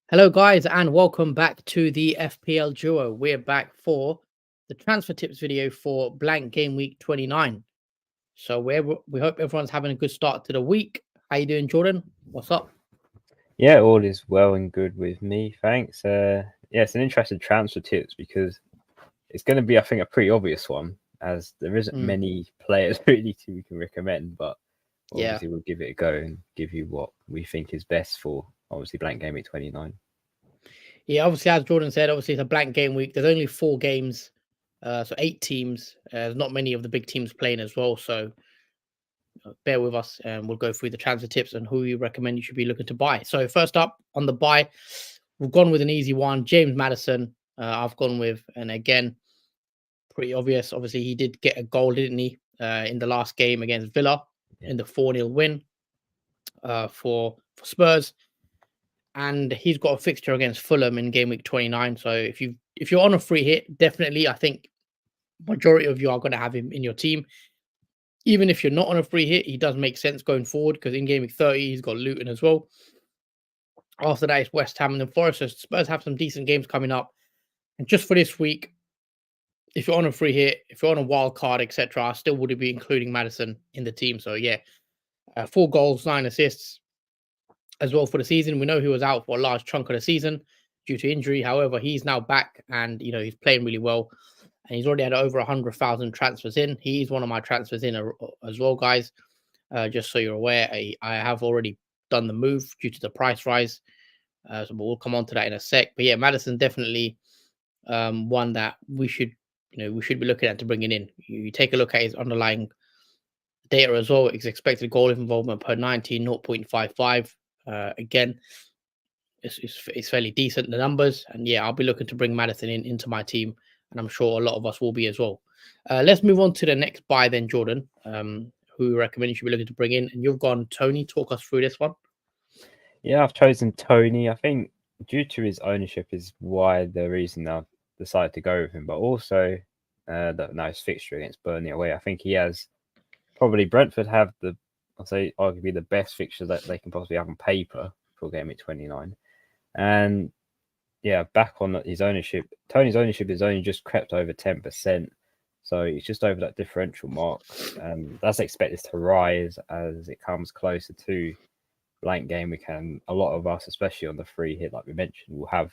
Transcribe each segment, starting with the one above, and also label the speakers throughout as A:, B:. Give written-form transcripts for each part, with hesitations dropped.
A: Hello, guys, and welcome back to the FPL Duo. We're back for the transfer tips video for Blank Game Week 29. So we hope everyone's having a good start to the week. How you doing, Jordan? What's up?
B: Yeah, all is well and good with me. Thanks. It's an interesting transfer tips because it's going to be, I think, a pretty obvious one as there isn't many players really we can recommend. But obviously, we'll give it a go and give you what we think is best for obviously Blank Game Week 29.
A: Yeah, obviously, as Jordan said, obviously it's a blank game week. There's only 4 games, so 8 teams. There's not many of the big teams playing as well. So bear with us, and we'll go through the transfer tips and who we recommend you should be looking to buy. So first up on the buy, we've gone with an easy one, James Maddison. I've gone with, and again, pretty obvious. Obviously, he did get a goal, didn't he, in the last game against Villa in the 4-0 win for Spurs. And he's got a fixture against Fulham in game week 29. So if you're on a free hit, definitely I think majority of you are going to have him in your team. Even if you're not on a free hit, he does make sense going forward because in game week 30 he's got Luton as well. After that, it's West Ham and then Forest. So Spurs have some decent games coming up. And just for this week, if you're on a free hit, if you're on a wild card, etc., I still would be including Maddison in the team. So yeah, 4 goals, 9 assists as well for the season. We know he was out for a large chunk of the season due to injury. However, he's now back and he's playing really well. And he's already had over 100,000 transfers in. He's one of my transfers in as well, guys. Just so you're aware, I have already done the move due to the price rise. So we'll come on to that in a sec. But yeah, Maddison definitely one that we should be looking at to bring it in. You take a look at his underlying data as well. His expected goal involvement per 90, 0.55. Again, it's fairly decent, the numbers. And yeah, I'll be looking to bring Maddison into my team. And I'm sure a lot of us will be as well. Let's move on to the next buy then, Jordan. Who you recommend you should be looking to bring in? And you've gone Tony. Talk us through this one.
B: Yeah, I've chosen Tony. I think due to his ownership is why the reason I've decided to go with him. But also that nice fixture against Burnley away. I think he has probably Brentford have I'd say arguably the best fixture that they can possibly have on paper for game week 29. And yeah, back on his ownership, Tony's ownership is only just crept over 10%. So it's just over that differential mark. And that's expected to rise as it comes closer to Blank Game Week. And a lot of us, especially on the free hit, like we mentioned, will have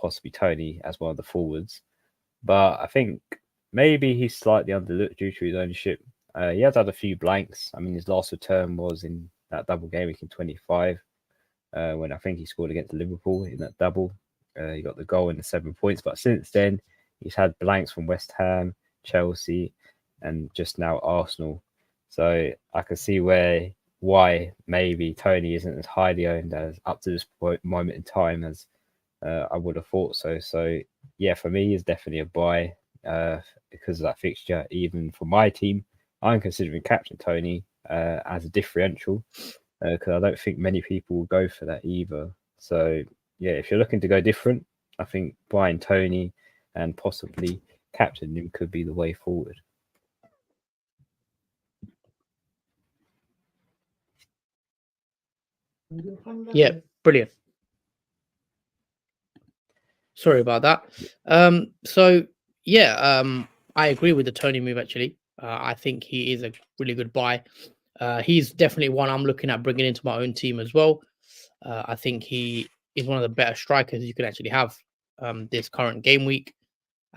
B: possibly Tony as one of the forwards. But I think maybe he's slightly underlooked due to his ownership. He has had a few blanks. I mean, his last return was in that double game week in 25, when I think he scored against Liverpool in that double. He got the goal and the 7 points. But since then, he's had blanks from West Ham, Chelsea, and just now Arsenal. So I can see why maybe Tony isn't as highly owned as up to this moment in time as I would have thought so. So yeah, for me, it's definitely a buy because of that fixture. Even for my team, I'm considering captain Tony as a differential because I don't think many people will go for that either. So yeah, if you're looking to go different, I think buying Tony and possibly captain him could be the way forward.
A: Yeah, brilliant. Sorry about that. So yeah, I agree with the Tony move actually. I think he is a really good buy. He's definitely one I'm looking at bringing into my own team as well. I think he is one of the better strikers you can actually have this current game week.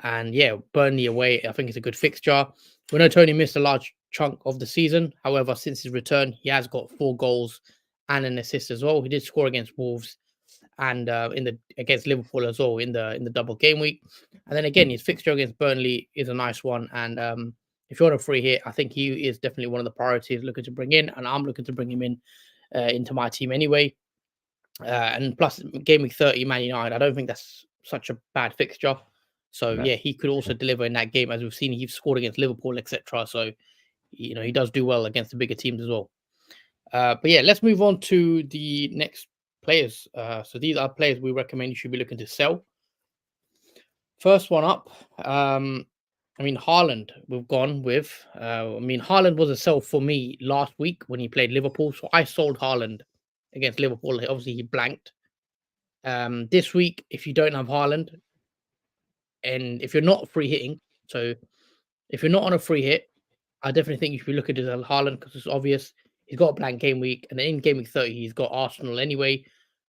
A: And yeah, Burnley away, I think it's a good fixture. We know Tony missed a large chunk of the season. However, since his return, he has got 4 goals and an assist as well. He did score against Wolves and against Liverpool as well in the double game week. And then again, his fixture against Burnley is a nice one. And if you're on a free hit, I think he is definitely one of the priorities looking to bring in, and I'm looking to bring him in into my team anyway. And plus, game week 30, Man United, I don't think that's such a bad fixture. So yeah, he could also deliver in that game, as we've seen. He's scored against Liverpool, etc. So he does do well against the bigger teams as well. But yeah, let's move on to the next players. So these are players we recommend you should be looking to sell. First one up, Haaland, we've gone with. Haaland was a sell for me last week when he played Liverpool. So I sold Haaland against Liverpool. Obviously, he blanked. This week, if you don't have Haaland, and if you're not free hitting, so if you're not on a free hit, I definitely think you should be looking at Haaland because it's obvious he's got a blank game week, and then in game week 30 he's got Arsenal anyway.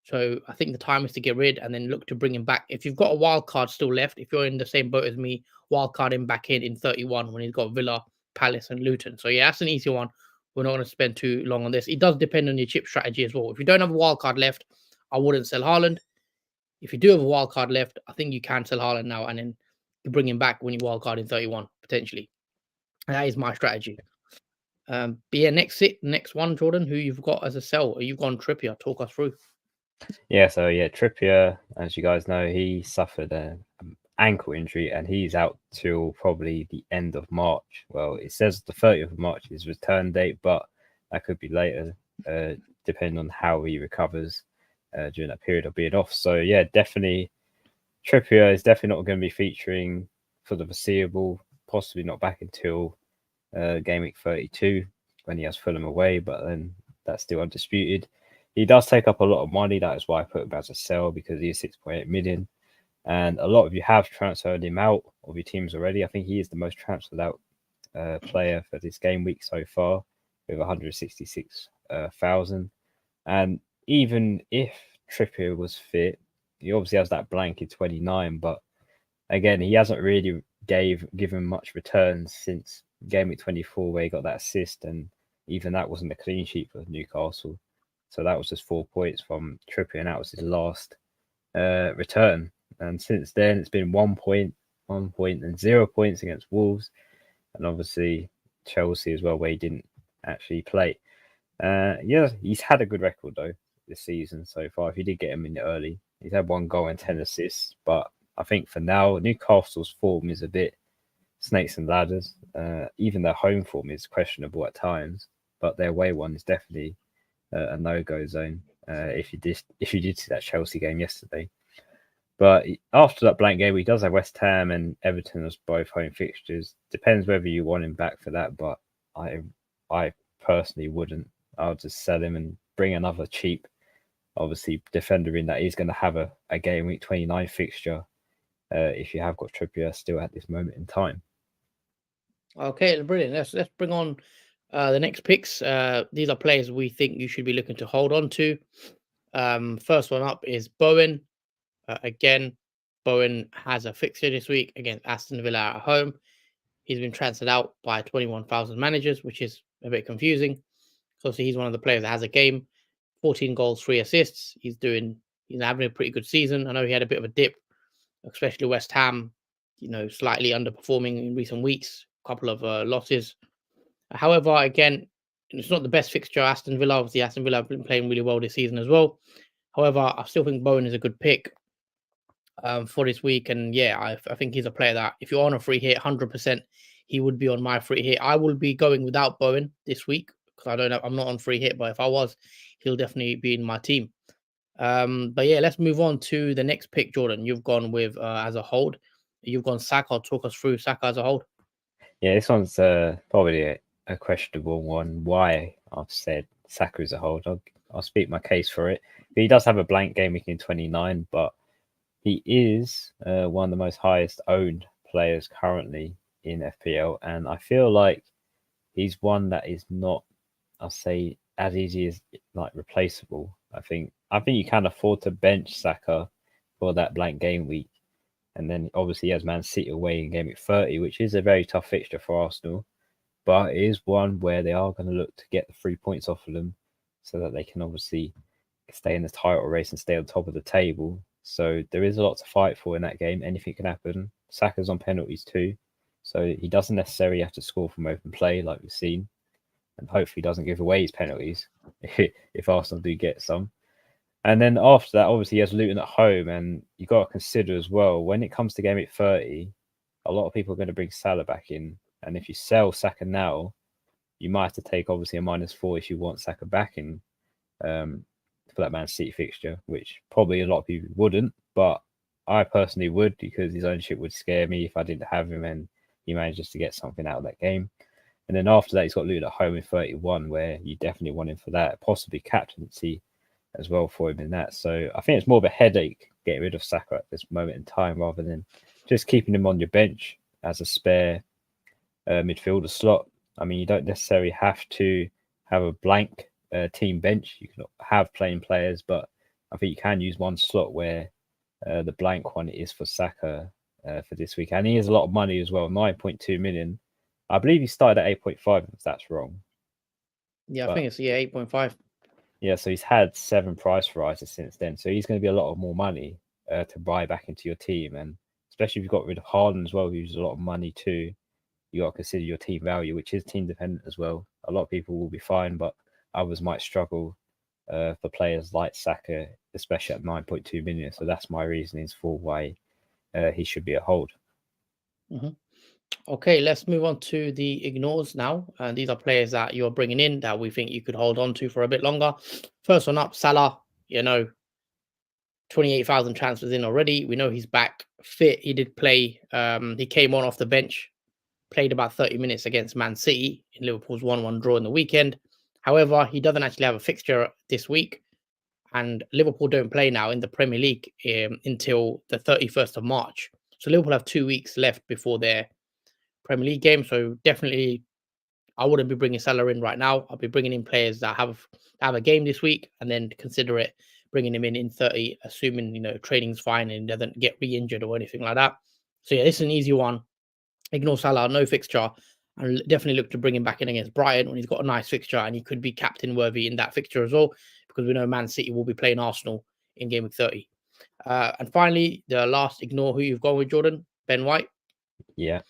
A: So I think the time is to get rid and then look to bring him back. If you've got a wild card still left, if you're in the same boat as me, wild card him back in 31 when he's got Villa, Palace, and Luton. So yeah, that's an easy one. We're not going to spend too long on this. It does depend on your chip strategy as well. If you don't have a wild card left, I wouldn't sell Haaland. If you do have a wild card left, I think you can sell Haaland now and then you bring him back when you wild card in 31 potentially. And that is my strategy. But yeah, next one, Jordan, who you've got as a sell? You've gone Trippier. Talk us through.
B: Yeah, so yeah, Trippier, as you guys know, he suffered an ankle injury and he's out till probably the end of March. Well, it says the 30th of March is return date, but that could be later, depending on how he recovers during that period of being off. So yeah, definitely Trippier is definitely not going to be featuring for the foreseeable, possibly not back until game week 32 when he has Fulham away, but then that's still undisputed. He does take up a lot of money. That is why I put him as a sell, because he is 6.8 million. And a lot of you have transferred him out of your teams already. I think he is the most transferred out player for this game week so far with 166,000. And even if Trippier was fit, he obviously has that blank in 29, but again, he hasn't really given much returns since game week 24 where he got that assist, and even that wasn't a clean sheet for Newcastle. So that was just 4 points from Trippier, and that was his last return. And since then, it's been 1 point, and 0 points against Wolves, and obviously Chelsea as well, where he didn't actually play. Yeah, he's had a good record though this season so far. If you did get him in early, he's had 1 goal and 10 assists. But I think for now, Newcastle's form is a bit snakes and ladders. Even their home form is questionable at times, but their away one is definitely a no-go zone. If you did see that Chelsea game yesterday. But after that blank game, he does have West Ham and Everton as both home fixtures. Depends whether you want him back for that, but I personally wouldn't. I'll just sell him and bring another cheap, obviously, defender in that is going to have a game week 29 fixture if you have got Trippier still at this moment in time.
A: Okay, brilliant. Let's bring on the next picks. These are players we think you should be looking to hold on to. First one up is Bowen. Again, Bowen has a fixture this week against Aston Villa at home. He's been transferred out by 21,000 managers, which is a bit confusing. So he's one of the players that has a game, 14 goals, 3 assists. He's having a pretty good season. I know he had a bit of a dip, especially West Ham, slightly underperforming in recent weeks, a couple of losses. However, again, it's not the best fixture. Aston Villa, obviously, Aston Villa have been playing really well this season as well. However, I still think Bowen is a good pick for this week. And yeah, I think he's a player that if you're on a free hit, 100%, he would be on my free hit. I will be going without Bowen this week because I'm not on free hit, but if I was, he'll definitely be in my team. But yeah, let's move on to the next pick, Jordan. You've gone with as a hold. You've gone Saka. Talk us through Saka as a hold.
B: Yeah, this one's probably a questionable one. Why I've said Saka as a hold. I'll speak my case for it. But he does have a blank game week in 29, but he is one of the most highest owned players currently in FPL, and I feel like he's one that is not, I'll say, as easy as like replaceable. I think you can afford to bench Saka for that blank game week, and then obviously he has Man City away in game week 30, which is a very tough fixture for Arsenal, but it is one where they are going to look to get the 3 points off of them, so that they can obviously stay in the title race and stay on top of the table. So there is a lot to fight for in that game. Anything can happen. Saka's on penalties too, so he doesn't necessarily have to score from open play like we've seen, and hopefully doesn't give away his penalties if Arsenal do get some. And then after that, obviously he has Luton at home, and you've got to consider as well, when it comes to game week 30, a lot of people are going to bring Salah back in, and if you sell Saka now, you might have to take obviously a -4 if you want Saka back in for that Man City fixture, which probably a lot of people wouldn't, but I personally would, because his ownership would scare me if I didn't have him and he manages to get something out of that game. And then after that, he's got Luton at home in 31, where you definitely want him for that, possibly captaincy as well for him in that. So I think it's more of a headache getting rid of Saka at this moment in time rather than just keeping him on your bench as a spare midfielder slot. I mean, you don't necessarily have to have a blank team bench. You can have playing players, but I think you can use one slot where the blank one is for Saka for this week. And he has a lot of money as well, 9.2 million. I believe he started at 8.5, if that's wrong.
A: Yeah, I think it's 8.5.
B: Yeah, so he's had 7 price rises since then. So he's going to be a lot of more money to buy back into your team. And especially if you've got rid of Haaland as well, who uses a lot of money too, you got to consider your team value, which is team dependent as well. A lot of people will be fine, but others might struggle for players like Saka, especially at 9.2 million. So that's my reasonings for why he should be a hold.
A: Mm-hmm. Okay, let's move on to the ignores now. And these are players that you're bringing in that we think you could hold on to for a bit longer. First one up, Salah. 28,000 transfers in already. We know he's back fit. He did play. He came on off the bench, played about 30 minutes against Man City in Liverpool's 1-1 draw in the weekend. However, he doesn't actually have a fixture this week. And Liverpool don't play now in the Premier League until the 31st of March. So Liverpool have 2 weeks left before their Premier League game. So definitely, I wouldn't be bringing Salah in right now. I'll be bringing in players that have a game this week and then consider it bringing him in 30, assuming, training's fine and he doesn't get re-injured or anything like that. So yeah, this is an easy one. Ignore Salah, no fixture. And definitely look to bring him back in against Brighton when he's got a nice fixture and he could be captain worthy in that fixture as well, because we know Man City will be playing Arsenal in game week 30. And finally, the last ignore who you've gone with, Jordan, Ben White.
B: Yeah,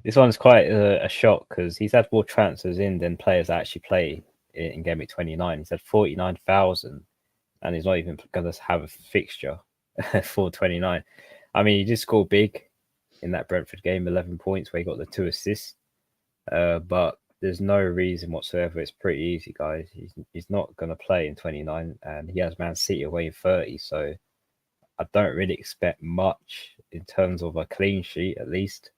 B: this one's quite a shock because he's had more transfers in than players actually play in game week 29. He's had 49,000 and he's not even going to have a fixture for 29. I mean, he did score big in that Brentford game, 11 points where he got the 2 assists. But there's no reason whatsoever. It's pretty easy, guys. He's not going to play in 29 and he has Man City away in 30. So I don't really expect much in terms of a clean sheet, at least.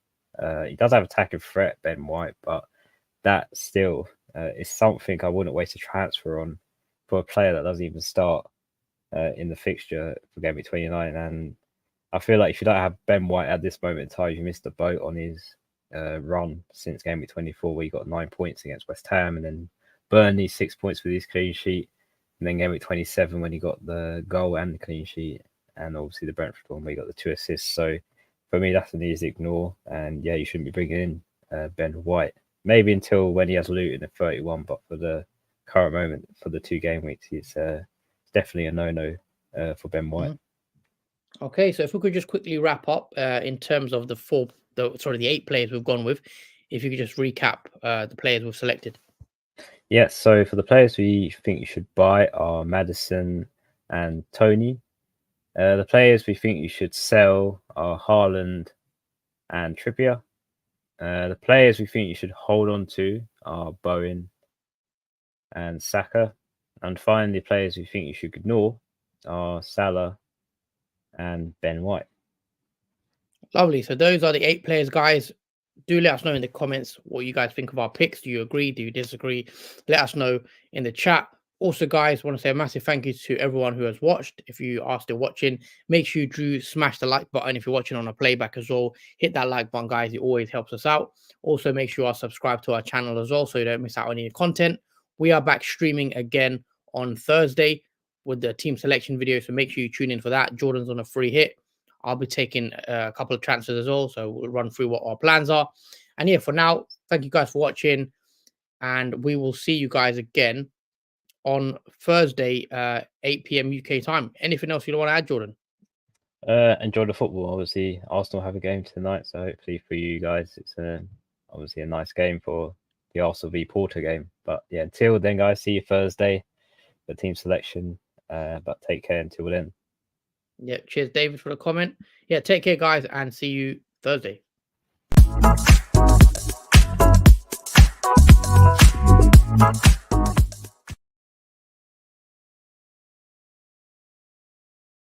B: He does have attacking threat, Ben White, but that still is something I wouldn't waste a transfer on for a player that doesn't even start in the fixture for game week 29. And I feel like if you don't have Ben White at this moment in time, you missed the boat on his run since game week 24, where he got 9 points against West Ham, and then Burnley 6 points for his clean sheet, and then game week 27 when he got the goal and the clean sheet, and obviously the Brentford one where he got the 2 assists. So for me, that's an easy ignore. And yeah, you shouldn't be bringing in Ben White. Maybe until when he has Luton at 31, but for the current moment, for the 2 game weeks, it's definitely a no-no for Ben White.
A: Mm-hmm. Okay, so if we could just quickly wrap up in terms of the 8 players we've gone with, if you could just recap the players we've selected.
B: Yeah, so for the players we think you should buy are Maddison and Tony. The players we think you should sell are Haaland and Trippier. The players we think you should hold on to are Bowen and Saka. And finally, the players we think you should ignore are Salah and Ben White.
A: Lovely. So those are the 8 players, guys. Do let us know in the comments what you guys think of our picks. Do you agree? Do you disagree? Let us know in the chat. Also, guys, want to say a massive thank you to everyone who has watched. If you are still watching, make sure you do smash the like button. If you're watching on a playback as well, hit that like button, guys. It always helps us out. Also, make sure you are subscribed to our channel as well so you don't miss out on any content. We are back streaming again on Thursday with the team selection video, so make sure you tune in for that. Jordan's on a free hit. I'll be taking a couple of transfers as well, so we'll run through what our plans are. And yeah, for now, thank you guys for watching, and we will see you guys again on Thursday, 8 p.m. UK time. Anything else you want to add, Jordan?
B: Enjoy the football. Obviously, Arsenal have a game tonight, so hopefully for you guys, it's obviously a nice game for the Arsenal v Porto game. But yeah, until then, guys, see you Thursday for team selection. But take care until then.
A: Yeah, cheers, David, for the comment. Yeah, take care, guys, and see you Thursday.